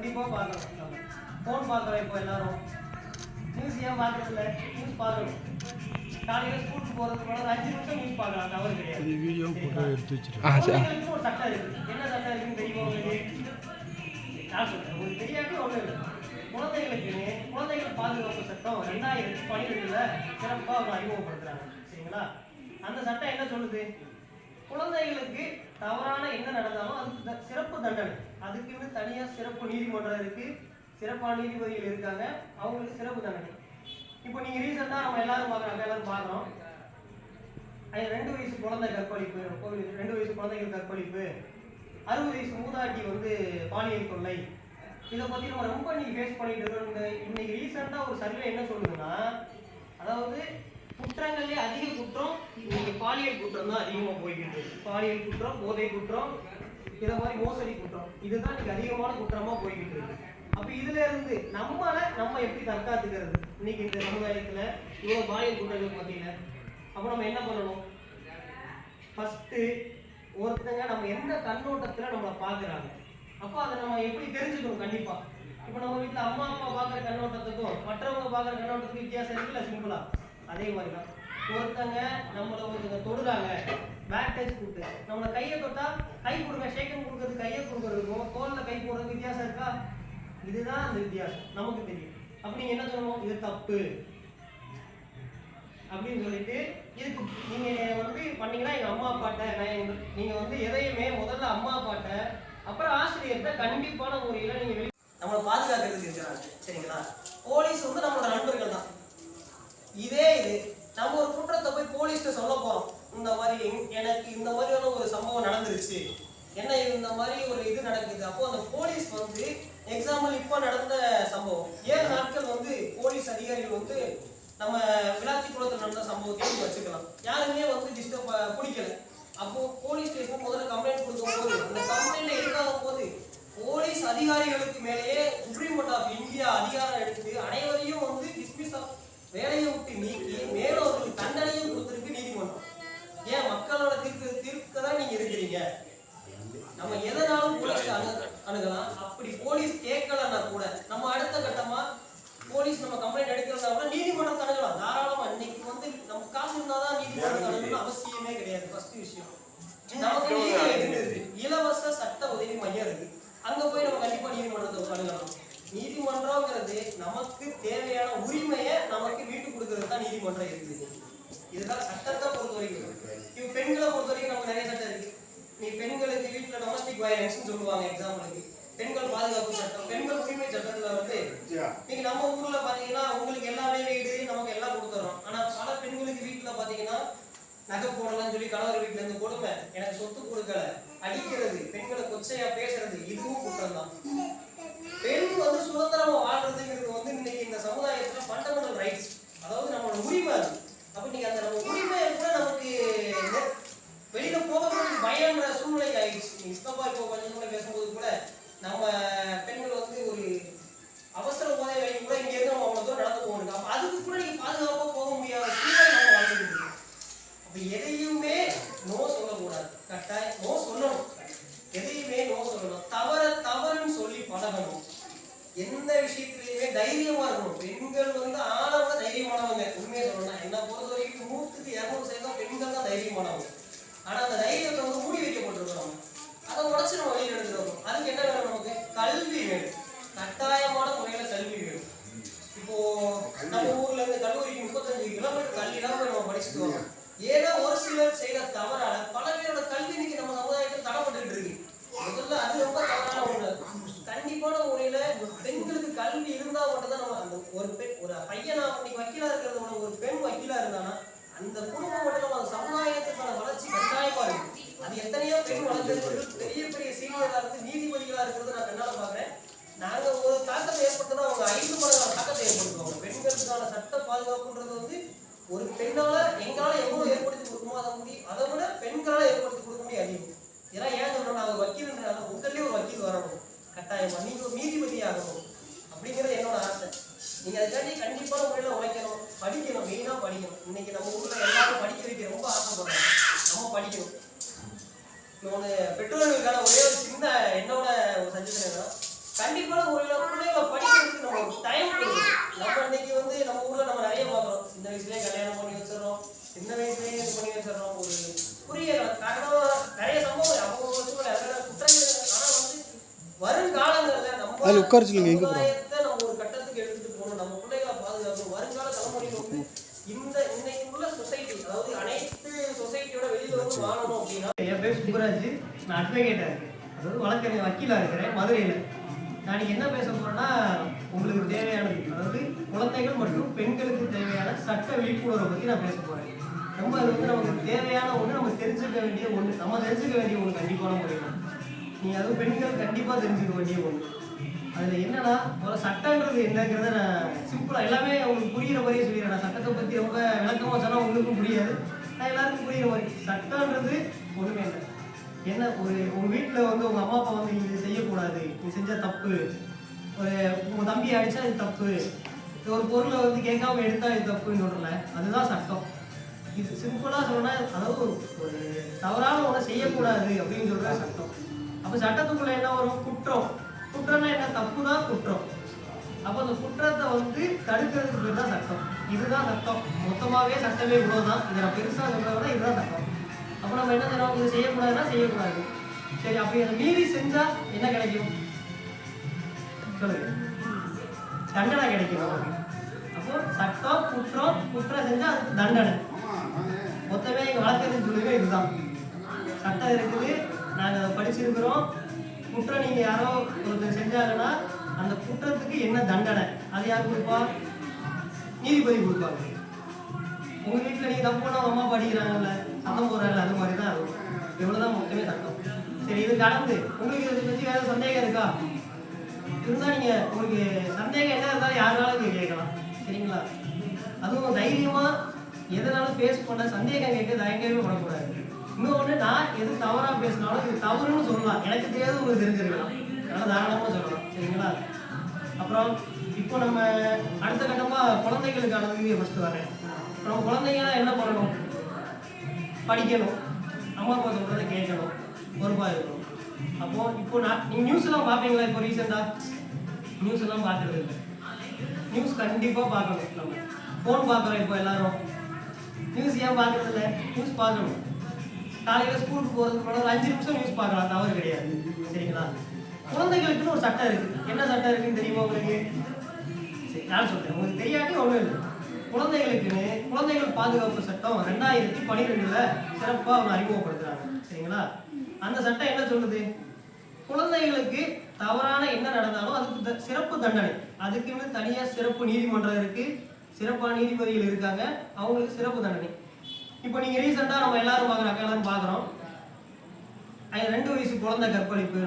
கண்டிப்பாக பார்க்கணும். நம்ம ஃபோன் பார்க்குறோம், இப்போ எல்லாரும் நியூஸ் ஏன் பார்க்குறதில்ல? நியூஸ் பார்க்கணும். காலையில் ஸ்கூலுக்கு போகிறதுக்கு முன்னாடி 5 நிமிஷம் நியூஸ் பார்க்கலாம், தவறு கிடையாது. வீடியோ போட்டோ எடுத்து வச்சுருக்கேன். ஒரு சட்டம் இருக்குது. என்ன சட்டம் இருக்குன்னு தெரியுமா உங்களுக்கு? நான் சொல்கிறேன், உங்களுக்கு தெரியாது ஒன்றும் இல்லை. குழந்தைகள் பாதுகாப்பு சட்டம் 2012 சிறப்பாக அவங்க அறிமுகப்படுத்துறாங்க. சரிங்களா? அந்த சட்டம் என்ன சொல்லுது? குழந்தைகளுக்கு தவறான என்ன நடந்தாலும் அதுக்கு சிறப்பு தண்டனை, அதுக்குன்னு தனியாக சிறப்பு நீதிமன்றம் இருக்கு, சிறப்பான நீதிபதிகள் இருக்காங்க, அவங்களுக்கு சிறப்பு தண்டனை. இப்போ நீங்க ரீசெண்டா நம்ம எல்லாரும் பார்க்குறோம் 2 வயசு குழந்தை கற்பழிப்பு, 2 வயசு குழந்தைகள் கற்பழிப்பு, 60 வயசு மூதாட்டி பாலியல் தொல்லை, இதை பத்தி நம்ம ரொம்ப இன்னைக்கு ஃபேஸ் பண்ணிட்டு இருக்கோம். இன்னைக்கு ரீசெண்டா ஒரு சர்வே என்ன சொல்லுதுன்னா, அதாவது குற்றங்கள்லேயே அதிக குற்றம் இன்னைக்கு பாலியல் குற்றம் தான் அதிகமாக போய்கிட்டு இருக்கு. பாலியல் குற்றம், போதை குற்றம், இதை மாதிரி மோசடி குற்றம், இதுதான் இன்னைக்கு அதிகமான குற்றமா போய்கிட்டு இருக்கு. அப்ப இதுல இருந்து நம்ம எப்படி தற்காத்துக்கிறது? இன்னைக்கு இந்த சமுதாயத்துல இவ்வளவு பாலியல் குற்றங்கள் மத்தியில அப்ப நம்ம என்ன பண்ணணும்? ஃபர்ஸ்ட் ஒருத்தங்க நம்ம எந்த கண்ணோட்டத்துல நம்மளை பாக்குறாங்க, அப்போ அதை நம்ம எப்படி தெரிஞ்சுக்கணும்? கண்டிப்பா இப்ப நம்ம வீட்டுல அம்மா அப்பா பாக்குற கண்ணோட்டத்துக்கும் மற்றவங்க பாக்குற கண்ணோட்டத்துக்கும் வித்தியாசம் இருக்குல்ல? சிம்பிளா அதே மாதிரிதான் ஒருத்தங்க நம்மள ஒருத்தங்க தொடுறாங்க, பேக் டச் கொடுத்து நம்மள கையை தொட்டா கை கொடுங்க, ஷேக்கன் கொடுக்கறது, கையை கொடுக்கறதுக்கும் தோல்ல கை போடுறது வித்தியாசம் இருக்கா? இதுதான் அந்த வித்தியாசம், நமக்கு தெரியும். அப்ப நீங்க என்ன சொல்லணும்? இது தப்பு அப்படின்னு சொல்லிட்டு இதுக்கு நீங்க பண்ணீங்கன்னா எங்க அம்மா அப்பாட்ட நீங்க எதையுமே முதல்ல அம்மா அப்பாட்ட அப்புறம் ஆசிரியர்கிட்ட கண்டிப்பான முறையில நீங்க நம்மளை பாதுகாக்கிறதுக்கு இருக்கிறாங்க. சரிங்களா? போலீஸ் நம்மளோட நண்பர்கள் தான். இது நம்ம ஒரு குற்றத்தை போய் போலீஸ்ல சொல்ல போறோம், இந்த மாதிரி எனக்கு இந்த மாதிரியான ஒரு சம்பவம் நடந்துருச்சு, என்ன இந்த மாதிரி ஒரு இது நடக்குது. அப்போ அந்த போலீஸ் எக்ஸாம்பிள் இப்போ நடந்த சம்பவம் 7 நாட்கள் போலீஸ் அதிகாரிகள் நம்ம விளாத்திக்குளத்தில் நடந்த சம்பவத்தையும் வச்சுக்கலாம். யாருமே டிஸ்டர்ப் பிடிக்கல. அப்போ போலீஸ் ஸ்டேஷன் முதல்ல கம்ப்ளைண்ட் கொடுக்கும் போது அந்த கம்ப்ளைண்ட் எடுக்காத போது போலீஸ் அதிகாரிகளுக்கு மேலேயே சுப்ரீம் கோர்ட் ஆஃப் இந்தியா அதிகாரம் எடுத்து அனைவரையும் டிஸ்மிஸ் வேலையை விட்டு நீக்கி மேலும் அவர்களுக்கு தண்டனையும் கொடுத்திருக்கு நீதிமன்றம். ஏன் மக்களோட தீர்க்க தான் நீங்க இருக்கிறீங்க, நம்ம எதனாலும் போலீஸ் அணுகலாம். அப்படி போலீஸ் கேட்கலன்னா கூட நம்ம அடுத்த கட்டமா போலீஸ் நம்ம கம்ப்ளைண்ட் எடுக்கிறதா கூட நீதிமன்றம் அணுகலாம் தாராளமா. இன்னைக்கு நம்ம காசு இருந்தாதான் நீதிமன்றம் அணுகணும்னு அவசியமே கிடையாது. ஃபர்ஸ்ட் விஷயம், நமக்கு இலவச சட்ட உதவி மையம் இருக்கு, அங்க போய் நம்ம கண்டிப்பா நீதிமன்றத்தை அணுகலாம். நீதிமன்றம்ங்கிறது நமக்கு தேவையான உரிமையை நமக்கு மீட்டு கொடுக்கறது தான் நீதிமன்றம் இருக்குது. இதுதான் சட்டத்தை பொறுத்த வரைக்கும். இப்போ பெண்களை பொறுத்த வரைக்கும் நமக்கு நிறைய சட்டம் இருக்கு. நீ பெண்களுக்கு வீட்டுல டொமஸ்டிக் வயலன்ஸ் சொல்லுவாங்க எக்ஸாம்பிளுக்கு, பெண்கள் பாதுகாப்பு சட்டம், பெண்கள் உரிமை சட்டத்துல நீங்க நம்ம ஊர்ல பாத்தீங்கன்னா உங்களுக்கு எல்லாமே வீடு நமக்கு எல்லாம் கொடுத்துறோம். ஆனா பல பெண்களுக்கு வீட்டுல பாத்தீங்கன்னா நகை போடலாம் சொல்லி கணவர் வீட்டுல இருந்து கொடுமை, எனக்கு சொத்து கொடுக்கல, அடிக்கிறது, பெண்களை கொச்சையா பேசுறது, இதுவும் குற்றம் தான். பெண் சுதந்திரமா வாழ்றதுங்கிறது இன்னைக்கு இந்த சமுதாயத்துல ஃபண்டமெண்டல் ரைட்ஸ், அதாவது நம்மளோட உரிமை அது. அப்ப நீங்க அந்த நம்ம உரிமையை கூட நமக்கு வெளியில போகிறதுக்கு பயன்ற சூழ்நிலை ஆயிடுச்சு. இஸ்தபா இப்போ கொஞ்சம் கூட பேசும்போது கூட நம்ம பெண்கள் ஒரு அவசர உதவி வேலை கூட இங்க இருந்து நம்ம அவ்வளவு தூரம் நடந்து போகணும். அப்ப அதுக்கு கூட நீங்க பாதுகாப்பா போக முடியாத சூழ்நிலை நம்ம வாழ்ந்துட்டு இருக்கோம். அப்ப எதையுமே நோ சொல்லக்கூடாது, கட்டாயம் நோ சொல்லணும், எதையுமே நோ சொல்லணும், தவறுன்னு சொல்லி பழகணும். எந்த விஷயத்திலையுமே தைரியமா இருக்கணும். பெண்கள் ஆணவ தைரியமானவங்க. உண்மையை சொல்லணும், என்ன பொறுத்த வரைக்கும் 100% பெண்கள் தான் தைரியமானவங்க. ஆனா அந்த தைரியத்தை மூடி வைக்கப்பட்டிருக்கிறோம். அதை உடச்சு நம்ம வெளியில் எடுத்துக்கிறோம். அதுக்கு என்ன வேணும்? நமக்கு கல்வி வேணும், கட்டாயமான முறையில கல்வி வேணும். இப்போ நம்ம ஊர்ல இருந்து கல்லூரிக்கு 35 கிலோமீட்டர் தள்ளி தான் போய் நம்ம படிச்சுட்டு வரோம். ஏதோ ஒரு சிலர் செய்த தவறால பல பேரோட கல்வி இன்னைக்கு நம்ம சமுதாயத்தில் தடைப்பட்டு இருக்கு. முதல்ல அது ரொம்ப தவறான ஒண்ணு. கண்டிப்பான முறையில பெண்களுக்கு கல்வி இருந்தா மட்டும்தான் நம்ம அந்த ஒரு பையனா இன்னைக்கு வக்கீலா இருக்கிறத விட ஒரு பெண் வக்கீலா இருந்தானா அந்த குடும்பம் மட்டும் அந்த சமுதாயத்துக்கான வளர்ச்சி கட்டாயமா இருக்கு. அது எத்தனையோ பெண் வளர்ந்தவர்கள் பெரிய பெரிய சீனியரா இருந்து நீதிபதிகளா இருக்கிறது நான் என்னால பாக்குறேன். நாங்க ஒரு தாக்கத்தை ஏற்படுத்தினா அவங்க 5 மடங்கான தாக்கத்தை ஏற்படுத்துவாங்க. பெண்களுக்கான சட்ட பாதுகாப்புன்றது ஒரு பெண்ணால எங்களால எவ்வளவு ஏற்படுத்தி கொடுக்குமோ அதை விட பெண்களால ஏற்படுத்தி கொடுக்க முடியும் அதிகம். ஏன்னா ஏன் சொல்றோம், நான் ஒரு வக்கீல்ன்றாங்க, உங்களே ஒரு வக்கீல் வரணும் கட்டாயமா, நீங்க ஒரு நீதிபதி ஆகணும் அப்படிங்கிறது என்னோட ஆசை. நீங்க அதுக்காண்டி கண்டிப்பான முறையில உழைக்கணும், படிக்கணும், மெயினா படிக்கணும். இன்னைக்கு நம்ம ஊர்ல எல்லாரும் படிக்க வைக்க ரொம்ப ஆசைப்படுறாங்க, நம்ம படிக்கணும். இன்னொன்று பெற்றோர்களுக்கான ஒரே ஒரு சின்ன என்னோட ஒரு சஜஷன் என்னன்னா, கண்டிப்பான முறையில் பிள்ளைகளை படிக்கிறதுக்கு நம்ம டைம் கொடுக்கணும். நம்ம இன்னைக்கு வந்து நம்ம ஊர்ல நம்ம நிறைய பார்க்குறோம். சின்ன வயசுலேயே கல்யாணம் பண்ணி வச்சிடறோம், சின்ன வயசுலேயே இது பண்ணி வச்சிடறோம். ஒரு புரிய காரணம் நிறைய சம்பவம் அவங்க வருஷங்கள் நிறைய குற்றங்கள். ஆனால் வந்து வருங்காலங்களில் நம்ம சமுதாயத்தை நம்ம ஒரு கட்டத்துக்கு எடுத்துட்டு போகணும். நம்ம பிள்ளைகளை பாதுகாக்கணும். வருங்கால தலைமுறைக்கு வந்து இன்னைக்கு உள்ள சொசைட்டி, அதாவது அனைத்து சொசைட்டியோட வெளியில வந்து வாழணும் அப்படின்னா. என் பேர் சுப்பராஜ், நான் அட்வொகேட்டா இருக்கேன், அதாவது வழக்கறிஞர் வக்கீலா இருக்கிறேன் மதுரையில். நான் என்ன பேச போறேன்னா, உங்களுக்கு தேவையானது, அதாவது குழந்தைகள் மற்றும் பெண்களுக்கு தேவையான சட்ட விழிப்புணர்வை பற்றி நான் பேச போறேன். ரொம்ப அது வந்து நமக்கு தேவையான ஒன்று, நம்ம தெரிஞ்சுக்க வேண்டிய ஒன்று, நம்ம தெரிஞ்சுக்க வேண்டிய ஒன்று கண்டிப்பான முறையில். நீங்கள் அதுவும் பெண்கள் கண்டிப்பாக தெரிஞ்சுக்க வேண்டிய ஒன்று. அதில் என்னன்னா, முதல்ல சட்டன்றது என்னங்கிறத நான் சிம்பிளாக எல்லாமே உங்களுக்கு புரிகிற மாதிரியே சொல்லிடுறேன். நான் சட்டத்தை பற்றி ரொம்ப விளக்கமாக சொன்னால் உங்களுக்கும் புரியாது, நான் எல்லாருக்கும் புரிகிற மாதிரி. சட்டன்றது ஒன்றுமே இல்லை. என்ன, உங்கள் வீட்டில் வந்து உங்கள் அம்மா அப்பா வந்து இது செய்யக்கூடாது, நீ செஞ்ச தப்பு, உங்கள் தம்பியை அடித்தா இது தப்பு, ஒரு பொருளை வந்து கேட்காம எடுத்தா இது தப்புன்னு சொல்கிறல, அதுதான் சட்டம். இது சிம்பிளாக சொல்லணும்னா, அதாவது ஒரு தவறான ஒன்றை செய்யக்கூடாது அப்படின்னு சொல்கிற சட்டம். அப்போ சட்டத்துக்குள்ளே என்ன வரும்? குற்றம். குற்றம்னா என்ன? தப்பு தான் குற்றம். அப்போ அந்த குற்றத்தை வந்து தடுக்கிறதுக்கு பேர் தான் சட்டம். இதுதான் சட்டம். மொத்தமாகவே சட்டமே இவ்வளோதான். இதை நான் பெருசாக சொல்கிறத விட இதுதான் சட்டம். அப்போ நம்ம என்ன செய்யணும்? இதை செய்யக்கூடாதுன்னா செய்யக்கூடாது. சரி, அப்படி அதை மீறி செஞ்சால் என்ன கிடைக்கும் சொல்லுங்க? தண்டனை கிடைக்கும் நமக்கு. அப்போ சட்டம், குற்றம், குற்றம் செஞ்சால் அதுக்கு தண்டனை. மொத்தமே எங்கள் வழக்கறிஞர் சொல்லுங்க இதுதான். சட்டம் இருக்குது, நாங்கள் அதை படிச்சிருக்கிறோம். குற்றம் நீங்கள் யாரோ ஒருத்தர் செஞ்சாங்கன்னா அந்த குற்றத்துக்கு என்ன தண்டனை, அது யார் கொடுப்பா? நீதிபதி கொடுப்பாங்க. உங்கள் வீட்டில் நீங்கள் தப்பு பண்ணால் அம்மா படிக்கிறாங்கல்ல, சத்தம் போடுறாங்கல்ல, அது மாதிரி தான் இருக்கும். இவ்வளோதான் மொத்தமே சட்டம். சரி, இது கடந்து உங்களுக்கு இதை பற்றி வேறு சந்தேகம் இருக்கா? இருந்தால் நீங்கள் உங்களுக்கு சந்தேகம் என்ன இருந்தாலும் யாருனாலும் நீங்கள் கேட்கலாம், சரிங்களா? அதுவும் தைரியமாக எதனாலும் ஃபேஸ் பண்ண, சந்தேகம் கேட்க தயங்கவே பண்ணக்கூடாது. இன்னொன்று, நான் எது தவறாக பேசினாலும் இது தவறுன்னு சொல்லலாம், எனக்கு தெரியாது உங்களுக்கு தெரிஞ்சிருக்கலாம், அதனால் தாராளமாக சொல்லலாம், சரிங்களா? அப்புறம் இப்போ நம்ம அடுத்த கட்டமாக குழந்தைகளுக்கானதுக்கு ஃபஸ்ட்டு வரேன். நம்ம குழந்தைங்கலாம் என்ன பண்ணணும்? படிக்கணும், அம்மா அப்பா சொல்கிறத கேட்கணும், பொறுப்பாக இருக்கணும். அப்போது இப்போ நீங்கள் நியூஸ்லாம் பார்ப்பீங்களா? இப்போ ரீசெண்டாக நியூஸ் எல்லாம் பார்க்குறது இல்லை. நியூஸ் கண்டிப்பாக பார்க்கணும். நம்ம ஃபோன் பார்க்குறோம் இப்போ எல்லாரும். நியூஸ் ஏன் பார்க்குறது இல்லை? நியூஸ் பார்க்கணும். காலையில் ஸ்கூலுக்கு போகிறதுக்கு முன்னாடி 5 நிமிஷம் நியூஸ் பார்க்கலாம், தவறு கிடையாது, சரிங்களா? குழந்தைகளுக்குன்னு ஒரு சட்டம் இருக்குது. என்ன சட்டம் இருக்குன்னு தெரியுமா உங்களுக்கு? சரி, நான் சொல்கிறேன், உங்களுக்கு தெரியாட்டி ஒன்றும் இல்லை. குழந்தைகளுக்குன்னு குழந்தைகள் பாதுகாப்பு சட்டம் 2012 சிறப்பாக அவங்க அறிமுகப்படுத்துகிறாங்க, சரிங்களா? அந்த சட்டம் என்ன சொல்லுது? குழந்தைகளுக்கு தவறான என்ன நடந்தாலும் அதுக்கு சிறப்பு தண்டனை, அதுக்குன்னு தனியாக சிறப்பு நீதிமன்றம் இருக்குது, சிறப்பான நீதிபதிகள் இருக்காங்க, அவங்களுக்கு சிறப்பு தண்டனை. இப்போ நீங்கள் ரீசெண்டாக நம்ம எல்லாரும் பார்க்குறோம் 2 வயசு குழந்தை கற்பழிப்பு,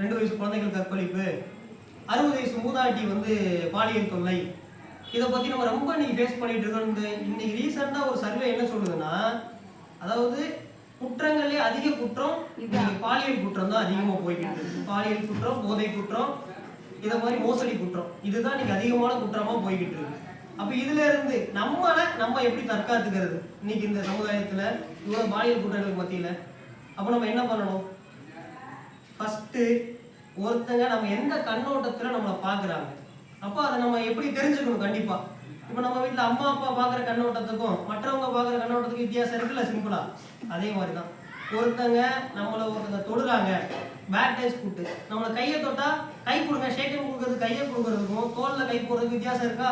2 வயசு குழந்தைகள் கற்பழிப்பு, 60 வயசு மூதாட்டி வந்து பாலியல் தொல்லை, இதை பற்றி நம்ம ரொம்ப நீங்கள் ஃபேஸ் பண்ணிட்டு இருக்கோம். இன்னைக்கு ரீசெண்டாக ஒரு சர்வே என்ன சொல்லுதுன்னா, அதாவது குற்றங்கள்லேயே அதிக குற்றம் பாலியல் குற்றம் தான் அதிகமாக போய்கிட்டு இருக்கு. பாலியல் குற்றம், போதை குற்றம், இதை மாதிரி மோசடி குற்றம், இதுதான் இன்னைக்கு அதிகமான குற்றமாக போய்கிட்டு இருக்கு. அப்போ இதுல இருந்து நம்ம எப்படி தற்காத்துக்கிறது இன்னைக்கு இந்த சமுதாயத்தில் இவ்வளோ பாலியல் குற்றங்களுக்கு மத்தியில்? அப்போ நம்ம என்ன பண்ணணும்? ஃபஸ்ட்டு ஒருத்தங்க நம்ம எந்த கண்ணோட்டத்தில் நம்மளை பார்க்குறாங்க, அப்போ அதை நம்ம எப்படி தெரிஞ்சுக்கணும்? கண்டிப்பாக இப்போ நம்ம வீட்டில் அம்மா அப்பா பார்க்குற கண்ணோட்டத்துக்கும் மற்றவங்க பார்க்குற கண்ணோட்டத்துக்கும் வித்தியாசம் இருக்குல்ல, சிம்பிளாக. அதே மாதிரி தான் ஒருத்தங்க தொடுறாங்க, பேக் டச் கூட்டு, நம்மளை கையை தொட்டால் கை கொடுங்க, ஷேக்கன் கொடுக்குறது, கையை கொடுக்குறதுக்கும் தோளில் கை போடுறதுக்கு வித்தியாசம் இருக்கா?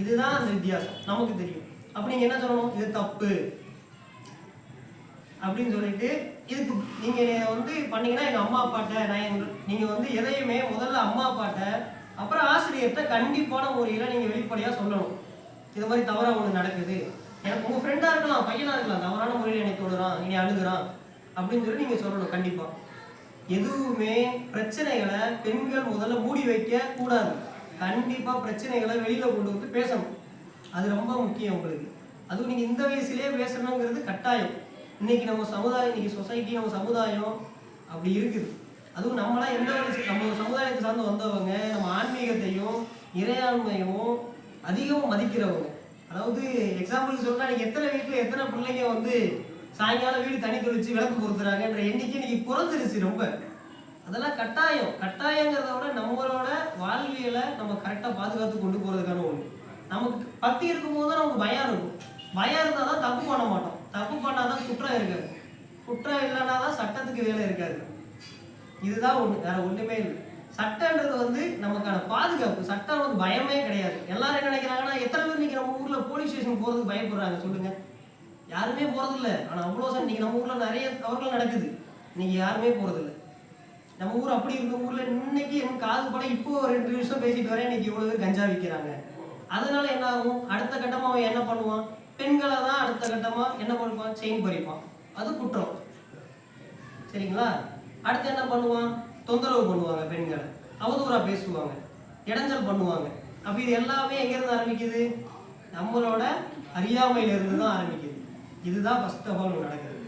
இதுதான் அந்த வித்தியாசம், நமக்கு தெரியும். அப்படி நீங்க என்ன சொல்லணும்? இது தப்பு அப்படின்னு சொல்லிட்டு, இதுக்கு நீங்க வந்து பண்ணீங்கன்னா எங்க அம்மா அப்பாட்ட நீங்க வந்து எதையுமே முதல்ல அம்மா அப்பாட்ட, அப்புறம் ஆசிரியர்கிட்ட கண்டிப்பான முறையில் நீங்க வெளிப்படையா சொல்லணும். இது மாதிரி தவறா ஒன்று நடக்குது, எனக்கு உங்க ஃப்ரெண்டா இருக்கலாம், பையனா இருக்கலாம், தவறான முறையில் என்னை தொடுறான், என்னை அழுகுறான் அப்படின்னு சொல்லி நீங்க சொல்லணும். கண்டிப்பா எதுவுமே பிரச்சனைகளை பெண்கள் முதல்ல மூடி வைக்க கூடாது. கண்டிப்பா பிரச்சனைகளை வெளியில கொண்டு வந்து பேசணும், அது ரொம்ப முக்கியம் உங்களுக்கு. அதுவும் நீங்க இந்த வயசுலயே பேசணுங்கிறது கட்டாயம். இன்னைக்கு நம்ம சமுதாயம், இன்னைக்கு சொசைட்டி, நம்ம சமுதாயம் அப்படி இருக்குது. அதுவும் நம்மளாம் எந்த வயசு, நம்ம சமுதாயத்தை சார்ந்து வந்தவங்க, நம்ம ஆன்மீகத்தையும் இறையாண்மையும் அதிகமாக மதிக்கிறவங்க. அதாவது எக்ஸாம்பிளுக்கு சொன்னா, நீங்க எத்தனை வீட்டில் எத்தனை பிள்ளைங்க வந்து சாயங்காலம் வீடு தண்ணி தெளிச்சு விளக்கு பொறுத்துறாங்கன்ற எண்ணிக்கை இன்னைக்கு குறைஞ்சிருச்சு ரொம்ப. அதெல்லாம் கட்டாயங்கிறத விட வாழ்வியலை நம்ம கரெக்டாக பாதுகாத்து கொண்டு போகிறதுக்கான ஒன்று. நமக்கு பக்தி இருக்கும்போது தான் நமக்கு பயம் இருக்கும். பயம் இருந்தால் தான் தப்பு பண்ண மாட்டோம். தப்பு பண்ணால் தான் குற்றம் இருக்காது. குற்றம் இல்லைன்னா தான் சட்டத்துக்கு வேலை இருக்காது. இதுதான் ஒன்று, வேற ஒன்றுமே இல்லை. சட்டன்றது வந்து நமக்கான பாதுகாப்பு. சட்டம் வந்து பயமே கிடையாது. எல்லாரும் என்ன நினைக்கிறாங்கன்னா, எத்தனை பேர் இன்னைக்கு நம்ம ஊர்ல போலீஸ் ஸ்டேஷன் போறதுக்கு பயப்படுறாங்க சொல்லுங்க? யாருமே போறதில்ல. ஆனா அவ்வளோ இன்னைக்கு நம்ம ஊர்ல நிறைய தவறுகள் நடக்குது. இன்னைக்கு யாருமே போறதில்லை. நம்ம ஊர் அப்படி இருந்த ஊர்ல இன்னைக்கு எனக்கு காது பட இப்போ 2 நிமிஷம் பேசிட்டு வரேன், இன்னைக்கு இவ்வளவு பேர் கஞ்சா விற்கிறாங்க. அதனால என்ன ஆகும்? அடுத்த கட்டமா அவன் என்ன பண்ணுவான்? பெண்களை தான் அடுத்த கட்டமா என்ன பண்ணுவான்? செயின் பறிப்பான். அது குற்றம். சரிங்களா? அடுத்து என்ன பண்ணுவான்? தொந்தரவு பண்ணுவாங்க, பெண்களை அவதூறா பேசுவாங்க, இடைஞ்சல் பண்ணுவாங்க. அப்ப இது எல்லாமே எங்க இருந்து ஆரம்பிக்குது? நம்மளோட அறியாமையில இருந்து தான் ஆரம்பிக்குது. இதுதான் ஃபர்ஸ்ட் ஆஃப் ஆல் நடக்குது.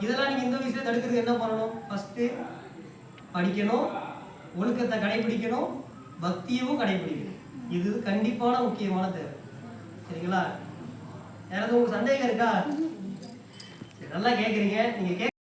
இதெல்லாம் நீங்க இந்த விஷயத்தை தடுக்கிறது என்ன பண்ணணும்? ஃபர்ஸ்ட் படிக்கணும், ஒழுக்கத்தை கடைபிடிக்கணும், பக்தியவும் கடைபிடிக்கணும். இது கண்டிப்பான முக்கியமான தேவை. சரிங்களா? யாராவது உங்களுக்கு சந்தேகம் இருக்கா? நல்லா கேட்குறீங்க. நீங்க